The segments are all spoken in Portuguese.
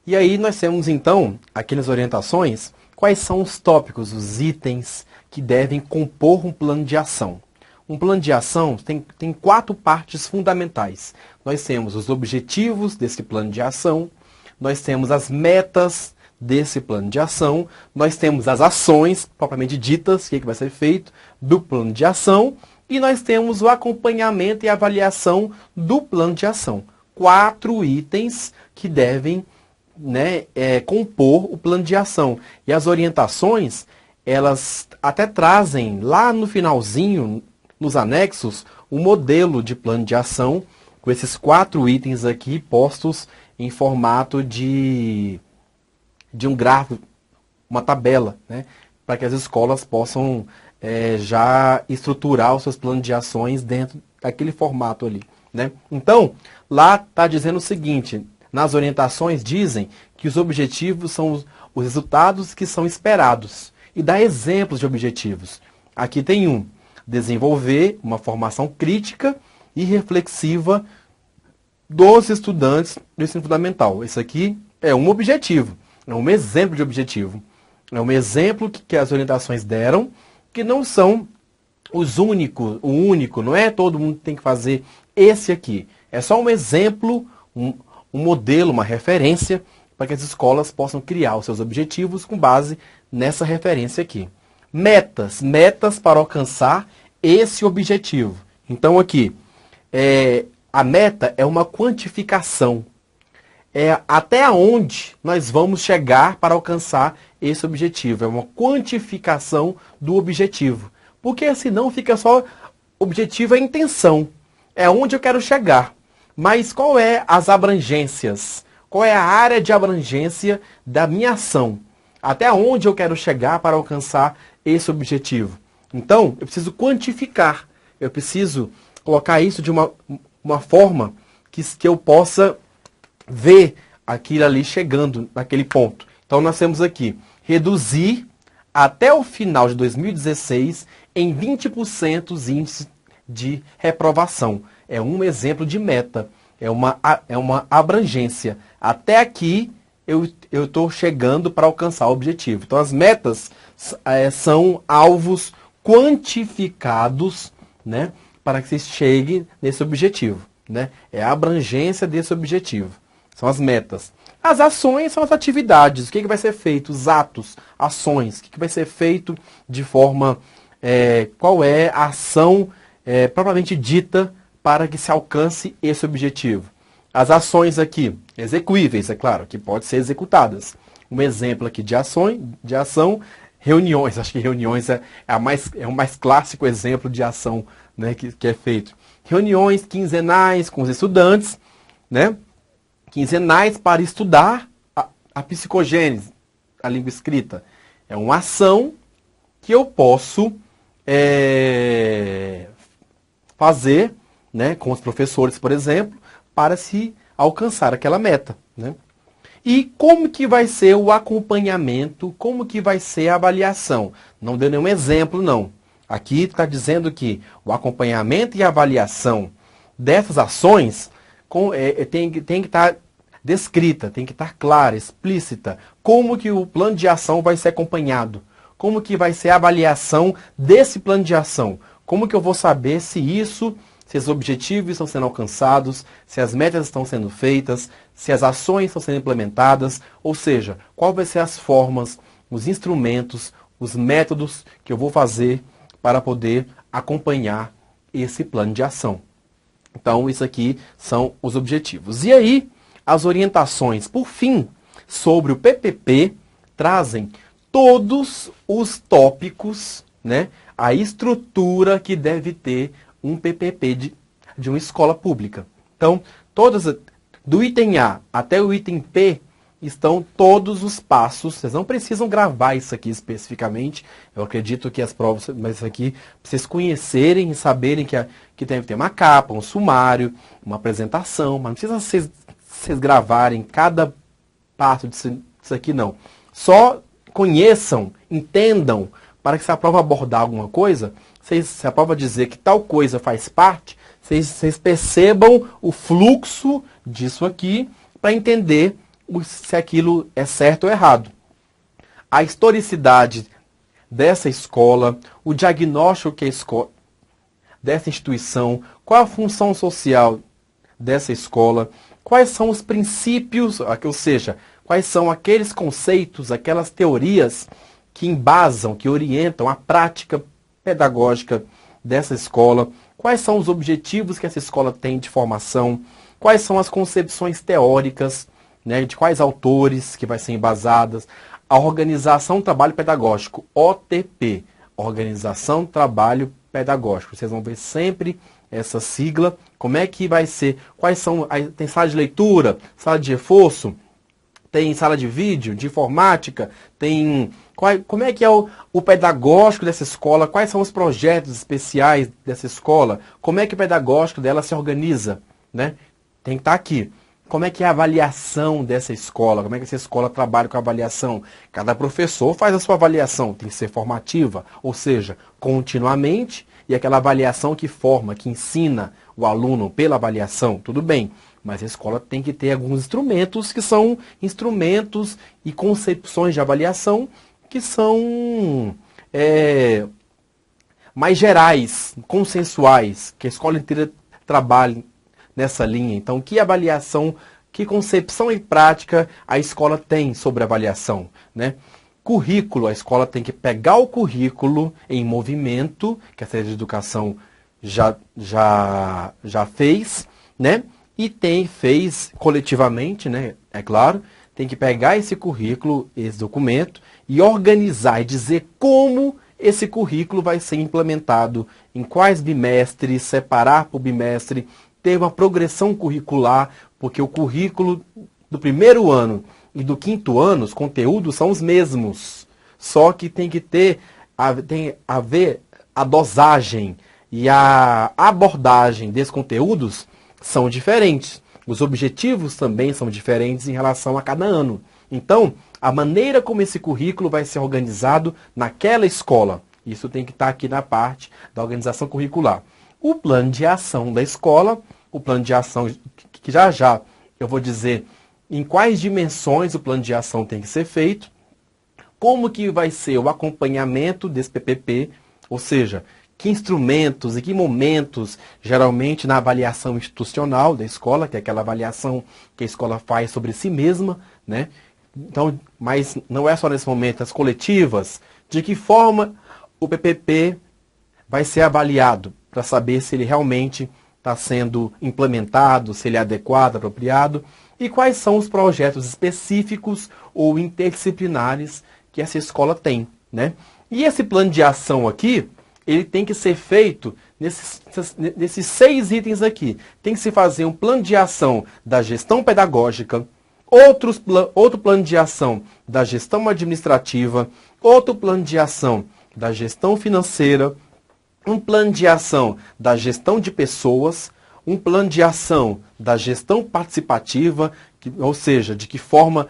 E aí nós temos então, aqui nas orientações, quais são os tópicos, os itens que devem compor um plano de ação. Um plano de ação tem 4 partes fundamentais. Nós temos os objetivos desse plano de ação, nós temos as metas desse plano de ação, nós temos as ações propriamente ditas, o que vai ser feito do plano de ação, e nós temos o acompanhamento e avaliação do plano de ação. 4 itens que devem compor o plano de ação. E as orientações, elas até trazem lá no finalzinho, nos anexos, um modelo de plano de ação com esses 4 itens aqui postos em formato de um gráfico, uma tabela, né, para que as escolas possam já estruturar os seus planos de ações dentro daquele formato ali, né? Então, lá está dizendo o seguinte, nas orientações dizem que os objetivos são os resultados que são esperados e dá exemplos de objetivos. Aqui tem um, desenvolver uma formação crítica e reflexiva dos estudantes do ensino fundamental. Esse aqui é um objetivo, é um exemplo de objetivo. É um exemplo que as orientações deram, que não são os únicos, o único, não é todo mundo que tem que fazer esse aqui. É só um exemplo, um modelo, uma referência, para que as escolas possam criar os seus objetivos com base nessa referência aqui. Metas para alcançar esse objetivo. Então aqui, a meta é uma quantificação. É até onde nós vamos chegar para alcançar esse objetivo. É uma quantificação do objetivo. Porque senão fica só, objetivo é intenção. É onde eu quero chegar. Mas qual é as abrangências? Qual é a área de abrangência da minha ação? Até onde eu quero chegar para alcançar esse objetivo? Então, eu preciso quantificar. Eu preciso colocar isso de uma forma que eu possa ver aquilo ali chegando naquele ponto. Então, nós temos aqui, reduzir até o final de 2016 em 20% os índices de reprovação. É um exemplo de meta, é uma abrangência. Até aqui eu estou chegando para alcançar o objetivo. Então, as metas são alvos quantificados, né, para que se chegue nesse objetivo, né? É a abrangência desse objetivo. São as metas. As ações são as atividades. O que vai ser feito? Os atos, ações. O que vai ser feito de forma... qual é a ação propriamente dita para que se alcance esse objetivo? As ações aqui, execuíveis, é claro, que podem ser executadas. Um exemplo aqui de ação, reuniões. Acho que reuniões é o mais clássico exemplo de ação, né, que é feito. Reuniões quinzenais com os estudantes, né? Quinzenais para estudar a psicogênese, a língua escrita. É uma ação que eu posso fazer, né, com os professores, por exemplo, para se alcançar aquela meta, né? E como que vai ser o acompanhamento, como que vai ser a avaliação? Não deu nenhum exemplo, não. Aqui está dizendo que o acompanhamento e a avaliação dessas ações tem que estar descrita, tem que estar clara, explícita. Como que o plano de ação vai ser acompanhado? Como que vai ser a avaliação desse plano de ação? Como que eu vou saber se os objetivos estão sendo alcançados, se as metas estão sendo feitas, se as ações estão sendo implementadas, ou seja, quais vão ser as formas, os instrumentos, os métodos que eu vou fazer para poder acompanhar esse plano de ação. Então, isso aqui são os objetivos. E aí, as orientações, por fim, sobre o PPP, trazem todos os tópicos, né, a estrutura que deve ter um PPP de uma escola pública. Então, do item A até o item P, estão todos os passos. Vocês não precisam gravar isso aqui especificamente. Eu acredito que as provas, mas isso aqui, pra vocês conhecerem e saberem que deve ter uma capa, um sumário, uma apresentação, mas não precisa vocês gravarem cada passo disso aqui, não. Só conheçam, entendam, para que se a prova abordar alguma coisa, se a prova dizer que tal coisa faz parte, vocês percebam o fluxo disso aqui para entender se aquilo é certo ou errado. A historicidade dessa escola, o diagnóstico que a escola, dessa instituição, qual a função social dessa escola, quais são os princípios, ou seja, quais são aqueles conceitos, aquelas teorias que embasam, que orientam a prática pedagógica dessa escola, quais são os objetivos que essa escola tem de formação, quais são as concepções teóricas, né, de quais autores que vai ser embasadas, a Organização Trabalho Pedagógico, OTP, Organização Trabalho Pedagógico. Vocês vão ver sempre essa sigla, como é que vai ser, quais são, tem sala de leitura, sala de reforço, tem sala de vídeo, de informática, tem como é que é o pedagógico dessa escola, quais são os projetos especiais dessa escola, como é que o pedagógico dela se organiza, né? Tem que estar aqui. Como é que é a avaliação dessa escola, como é que essa escola trabalha com a avaliação. Cada professor faz a sua avaliação, tem que ser formativa, ou seja, continuamente, e aquela avaliação que forma, que ensina o aluno pela avaliação, tudo bem. Mas a escola tem que ter alguns instrumentos que são instrumentos e concepções de avaliação que são mais gerais, consensuais, que a escola inteira trabalhe nessa linha. Então, que avaliação, que concepção e prática a escola tem sobre avaliação, né? Currículo, a escola tem que pegar o currículo em movimento, que a Secretaria de Educação já fez, né? E fez coletivamente, né? É claro, tem que pegar esse currículo, esse documento, e organizar e dizer como esse currículo vai ser implementado, em quais bimestres, separar por bimestre, ter uma progressão curricular, porque o currículo do primeiro ano e do quinto ano, os conteúdos são os mesmos, só que tem que haver a dosagem e a abordagem desses conteúdos são diferentes. Os objetivos também são diferentes em relação a cada ano. Então, a maneira como esse currículo vai ser organizado naquela escola, isso tem que estar aqui na parte da organização curricular. O plano de ação da escola, o plano de ação que já eu vou dizer em quais dimensões o plano de ação tem que ser feito, como que vai ser o acompanhamento desse PPP, ou seja, que instrumentos e que momentos, geralmente na avaliação institucional da escola, que é aquela avaliação que a escola faz sobre si mesma, né? Então, mas não é só nesse momento, as coletivas, de que forma o PPP vai ser avaliado, para saber se ele realmente está sendo implementado, se ele é adequado, apropriado, e quais são os projetos específicos ou interdisciplinares que essa escola tem, né? E esse plano de ação aqui, ele tem que ser feito nesses 6 itens aqui. Tem que se fazer um plano de ação da gestão pedagógica, outro plano de ação da gestão administrativa, outro plano de ação da gestão financeira, um plano de ação da gestão de pessoas, um plano de ação da gestão participativa, ou seja, de que forma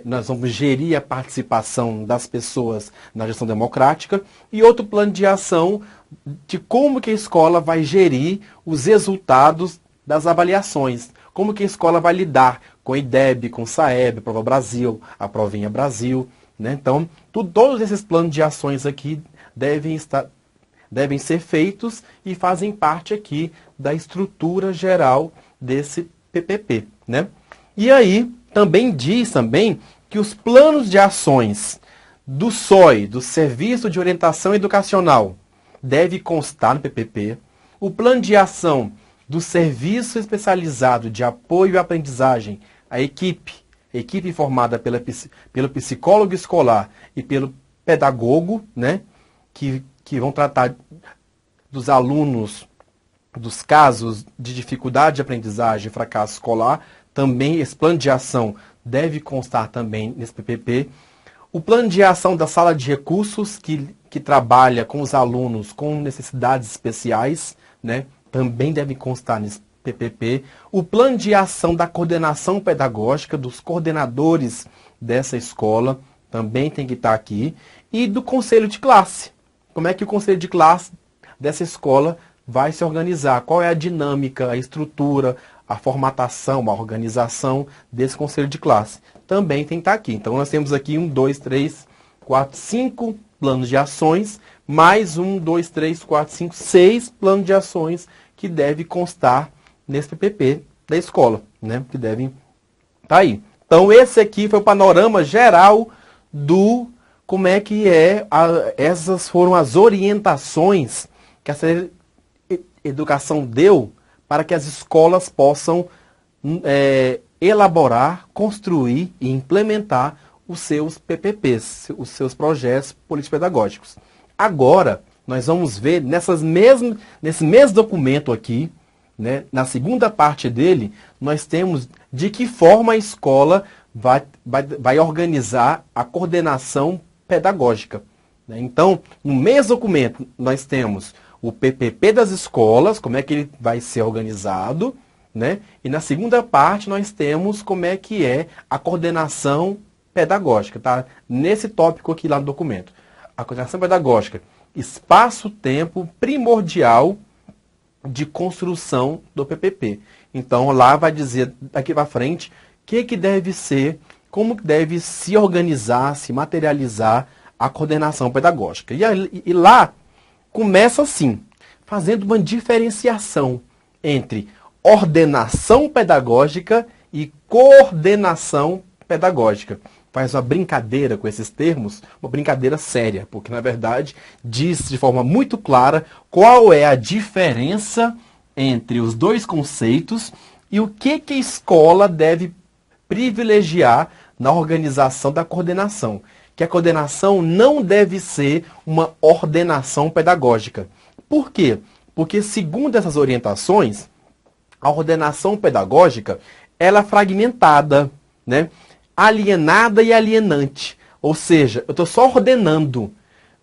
nós vamos gerir a participação das pessoas na gestão democrática, e outro plano de ação de como que a escola vai gerir os resultados das avaliações, como que a escola vai lidar com a IDEB, com o SAEB, a Prova Brasil, a Provinha Brasil, né? Então, todos esses planos de ações aqui devem ser feitos e fazem parte aqui da estrutura geral desse PPP, né? E aí, também diz que os planos de ações do SOE, do Serviço de Orientação Educacional, deve constar no PPP. O plano de ação do Serviço Especializado de Apoio à Aprendizagem, a equipe formada pelo psicólogo escolar e pelo pedagogo, né, que vão tratar dos alunos, dos casos de dificuldade de aprendizagem e fracasso escolar. Também esse plano de ação deve constar também nesse PPP. O plano de ação da sala de recursos, que trabalha com os alunos com necessidades especiais, né, também deve constar nesse PPP. O plano de ação da coordenação pedagógica, dos coordenadores dessa escola, também tem que estar aqui. E do conselho de classe. Como é que o conselho de classe dessa escola vai se organizar? Qual é a dinâmica, a estrutura, a formatação, a organização desse conselho de classe. Também tem que estar aqui. Então, nós temos aqui 1, 2, 3, 4, 5 planos de ações, mais 1, 2, 3, 4, 5, 6 planos de ações que devem constar nesse PPP da escola, né? Que devem estar aí. Então, esse aqui foi o panorama geral do como é que essas foram as orientações que essa educação deu para que as escolas possam elaborar, construir e implementar os seus PPPs, os seus projetos político-pedagógicos. Agora, nós vamos ver nesse mesmo documento aqui, né, na segunda parte dele, nós temos de que forma a escola vai organizar a coordenação pedagógica. Né? Então, no mesmo documento, nós temos o PPP das escolas, como é que ele vai ser organizado, né? E na segunda parte nós temos como é que é a coordenação pedagógica, tá? Nesse tópico aqui lá no documento. A coordenação pedagógica, espaço-tempo primordial de construção do PPP. Então lá vai dizer daqui para frente o que deve ser, como deve se organizar, se materializar a coordenação pedagógica. E lá começa assim, fazendo uma diferenciação entre ordenação pedagógica e coordenação pedagógica. Faz uma brincadeira com esses termos, uma brincadeira séria, porque na verdade diz de forma muito clara qual é a diferença entre os dois conceitos e o que a escola deve privilegiar na organização da coordenação. Que a coordenação não deve ser uma ordenação pedagógica. Por quê? Porque, segundo essas orientações, a ordenação pedagógica ela é fragmentada, né? Alienada e alienante. Ou seja, eu estou só ordenando,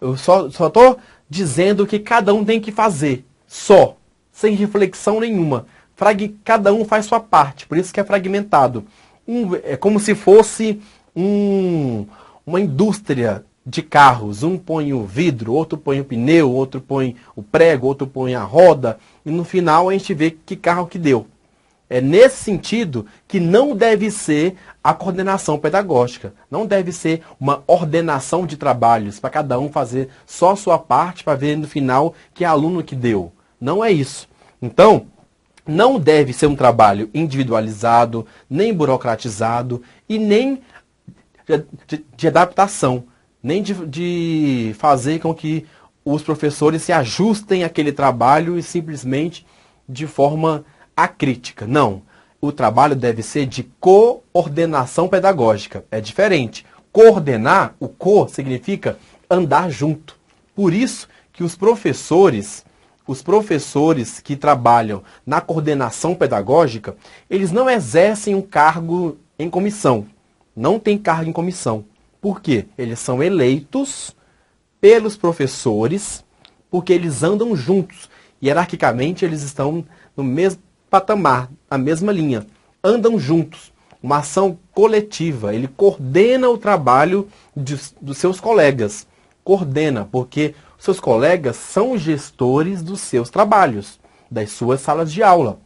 eu só estou dizendo o que cada um tem que fazer, só, sem reflexão nenhuma. Cada um faz sua parte, por isso que é fragmentado. É como se fosse uma indústria de carros. Um põe o vidro, outro põe o pneu, outro põe o prego, outro põe a roda, e no final a gente vê que carro que deu. É nesse sentido que não deve ser a coordenação pedagógica. Não deve ser uma ordenação de trabalhos para cada um fazer só a sua parte para ver no final que é aluno que deu. Não é isso. Então, não deve ser um trabalho individualizado, nem burocratizado e nem de adaptação, nem de fazer com que os professores se ajustem àquele trabalho e simplesmente de forma acrítica. Não. O trabalho deve ser de coordenação pedagógica. É diferente. Coordenar, o co significa andar junto. Por isso que os professores que trabalham na coordenação pedagógica, eles não exercem um cargo em comissão. Não tem cargo em comissão. Por quê? Eles são eleitos pelos professores, porque eles andam juntos. Hierarquicamente, eles estão no mesmo patamar, na mesma linha. Andam juntos. Uma ação coletiva. Ele coordena o trabalho dos seus colegas. Coordena, porque seus colegas são gestores dos seus trabalhos, das suas salas de aula.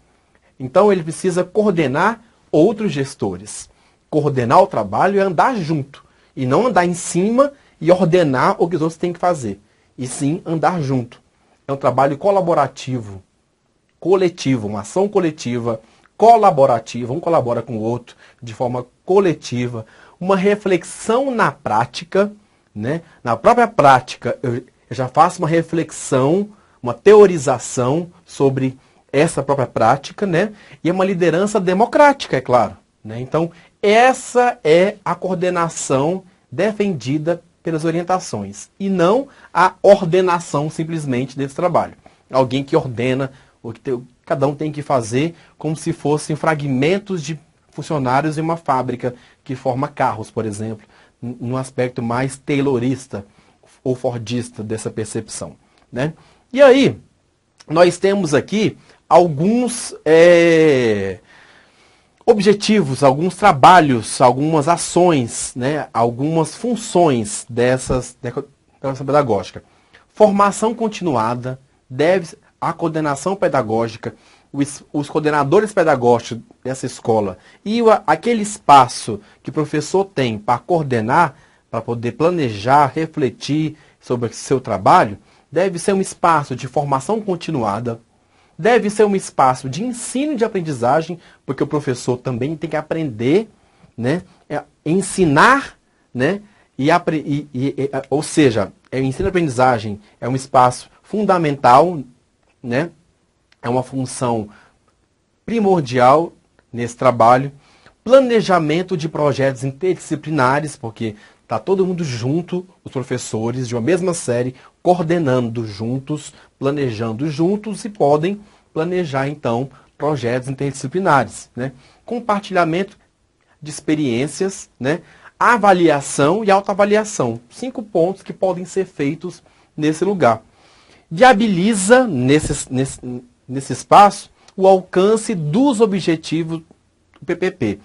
Então, ele precisa coordenar outros gestores. Coordenar o trabalho é andar junto. E não andar em cima e ordenar o que os outros têm que fazer. E sim andar junto. É um trabalho colaborativo, coletivo, uma ação coletiva, colaborativa, um colabora com o outro de forma coletiva, uma reflexão na prática, né? Na própria prática, eu já faço uma reflexão, uma teorização sobre essa própria prática, né? E é uma liderança democrática, é claro, né? Então, essa é a coordenação defendida pelas orientações, e não a ordenação simplesmente desse trabalho. Alguém que ordena o que cada um tem que fazer como se fossem fragmentos de funcionários em uma fábrica que forma carros, por exemplo, num aspecto mais taylorista ou fordista dessa percepção, né? E aí, nós temos aqui alguns objetivos, alguns trabalhos, algumas ações, né? Algumas funções dessa pedagógica. Formação continuada, a coordenação pedagógica os coordenadores pedagógicos dessa escola e aquele espaço que o professor tem para coordenar, para poder planejar, refletir sobre o seu trabalho, deve ser um espaço de formação continuada, deve ser um espaço de ensino e de aprendizagem, porque o professor também tem que aprender, né, ensinar, né, ou seja, ensino e aprendizagem é um espaço fundamental, né, é uma função primordial nesse trabalho. Planejamento de projetos interdisciplinares, porque está todo mundo junto, os professores de uma mesma série, coordenando juntos, planejando juntos e podem planejar, então, projetos interdisciplinares, né? Compartilhamento de experiências, né? Avaliação e autoavaliação. 5 pontos que podem ser feitos nesse lugar. Viabiliza, nesse espaço, o alcance dos objetivos do PPP.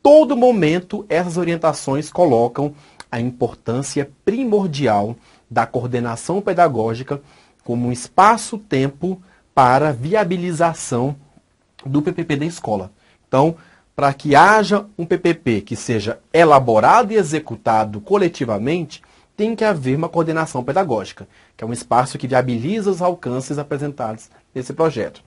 Todo momento, essas orientações colocam a importância primordial da coordenação pedagógica como um espaço-tempo para viabilização do PPP da escola. Então, para que haja um PPP que seja elaborado e executado coletivamente, tem que haver uma coordenação pedagógica, que é um espaço que viabiliza os alcances apresentados nesse projeto.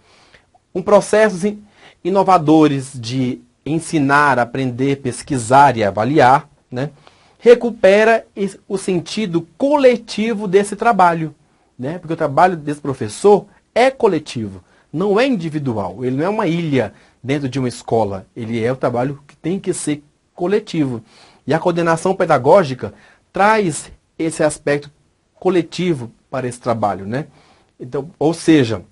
Processos inovadores de ensinar, aprender, pesquisar e avaliar, né? Recupera o sentido coletivo desse trabalho, né? Porque o trabalho desse professor é coletivo, não é individual, ele não é uma ilha dentro de uma escola, ele é o trabalho que tem que ser coletivo. E a coordenação pedagógica traz esse aspecto coletivo para esse trabalho, né? Então, ou seja,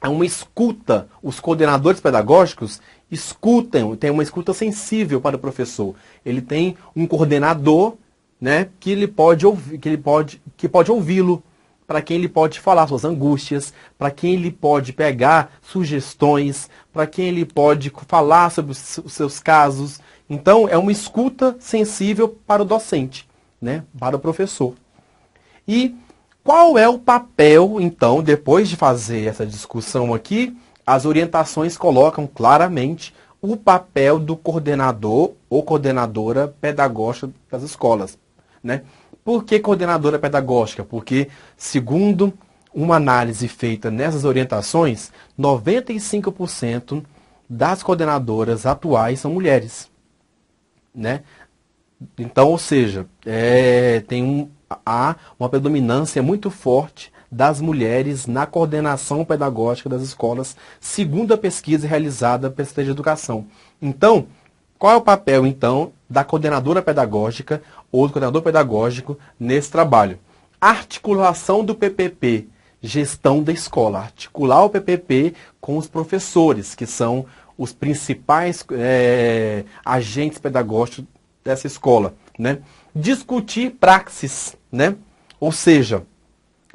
é uma escuta, os coordenadores pedagógicos escutam, tem uma escuta sensível para o professor. Ele tem um coordenador, né, que ele pode ouvir, que pode ouvi-lo, para quem ele pode falar suas angústias, para quem ele pode pegar sugestões, para quem ele pode falar sobre os seus casos. Então, é uma escuta sensível para o docente, né, para o professor. E qual é o papel, então, depois de fazer essa discussão aqui, as orientações colocam claramente o papel do coordenador ou coordenadora pedagógica das escolas, né? Por que coordenadora pedagógica? Porque, segundo uma análise feita nessas orientações, 95% das coordenadoras atuais são mulheres, né? Então, ou seja, há uma predominância muito forte das mulheres na coordenação pedagógica das escolas, segundo a pesquisa realizada pela Secretaria de Educação. Então, qual é o papel, então, da coordenadora pedagógica ou do coordenador pedagógico nesse trabalho? Articulação do PPP, gestão da escola. Articular o PPP com os professores, que são os principais agentes pedagógicos dessa escola, né? Discutir praxis, né? Ou seja,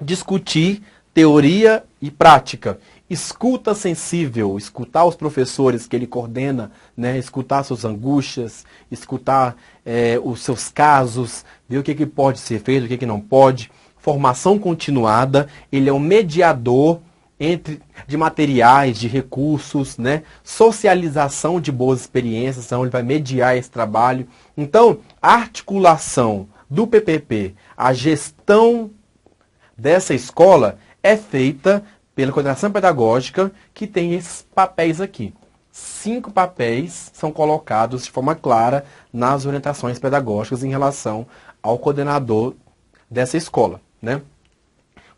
discutir teoria e prática. Escuta sensível, escutar os professores que ele coordena, né? Escutar suas angústias, escutar os seus casos, ver o que pode ser feito, o que não pode. Formação continuada, ele é um mediador de materiais, de recursos, né? Socialização de boas experiências, então ele vai mediar esse trabalho. Então, a articulação do PPP, a gestão dessa escola é feita pela coordenação pedagógica, que tem esses papéis aqui. 5 papéis são colocados de forma clara nas orientações pedagógicas em relação ao coordenador dessa escola, né?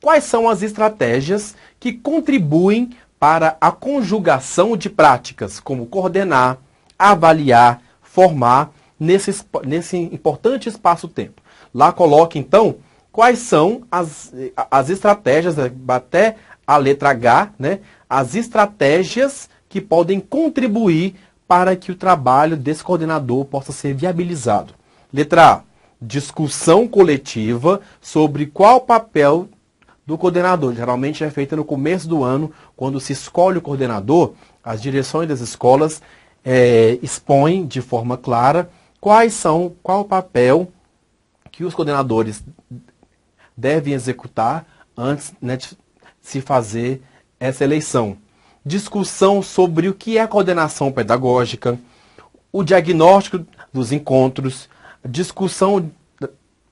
Quais são as estratégias que contribuem para a conjugação de práticas, como coordenar, avaliar, formar, nesse importante espaço-tempo? Lá coloca, então, quais são as estratégias, até a letra H, né? As estratégias que podem contribuir para que o trabalho desse coordenador possa ser viabilizado. Letra A, discussão coletiva sobre qual papel do coordenador. Geralmente é feita no começo do ano, quando se escolhe o coordenador, as direções das escolas expõem de forma clara qual o papel que os coordenadores devem executar antes, né, de se fazer essa eleição. discussão sobre o que é a coordenação pedagógica, o diagnóstico dos encontros, discussão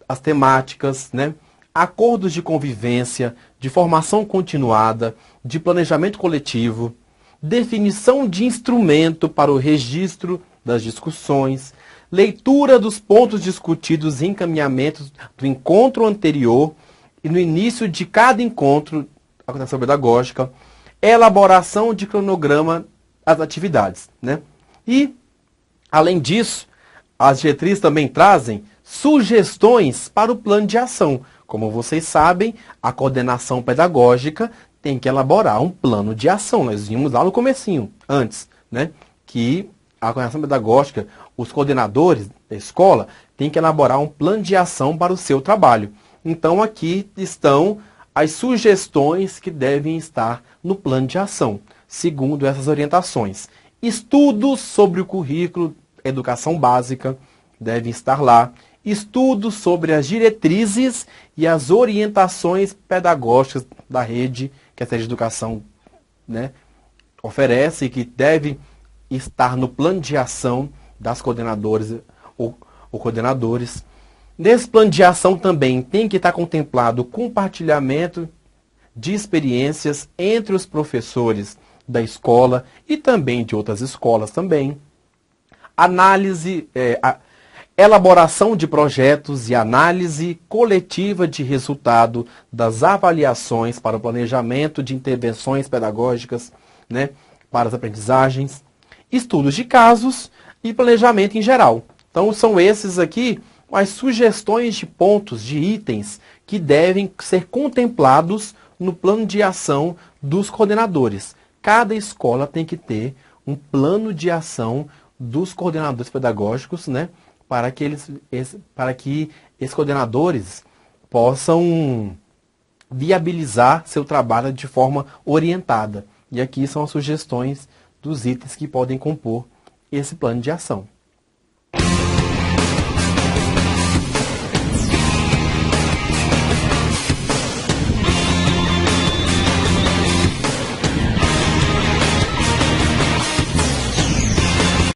das temáticas, né? Acordos de convivência, de formação continuada, de planejamento coletivo, definição de instrumento para o registro das discussões, leitura dos pontos discutidos e encaminhamentos do encontro anterior e no início de cada encontro, a coordenação pedagógica, elaboração de cronograma das atividades, né? E, além disso, as diretrizes também trazem sugestões para o plano de ação. Como vocês sabem, a coordenação pedagógica tem que elaborar um plano de ação. Nós vimos lá no comecinho, antes, né? Que a coordenação pedagógica, os coordenadores da escola, têm que elaborar um plano de ação para o seu trabalho. Então, aqui estão as sugestões que devem estar no plano de ação, segundo essas orientações. Estudos sobre o currículo, educação básica, devem estar lá. Estudos sobre as diretrizes e as orientações pedagógicas da rede, que essa rede de educação, né, oferece e que deve estar no plano de ação das coordenadoras ou coordenadores. Nesse plano de ação também tem que estar contemplado o compartilhamento de experiências entre os professores da escola e também de outras escolas também. Análise, elaboração de projetos e análise coletiva de resultado das avaliações para o planejamento de intervenções pedagógicas, né, para as aprendizagens, estudos de casos e planejamento em geral. Então, são esses aqui as sugestões de pontos, de itens que devem ser contemplados no plano de ação dos coordenadores. Cada escola tem que ter um plano de ação dos coordenadores pedagógicos, né, para que esses coordenadores possam viabilizar seu trabalho de forma orientada. E aqui são as sugestões dos itens que podem compor esse plano de ação.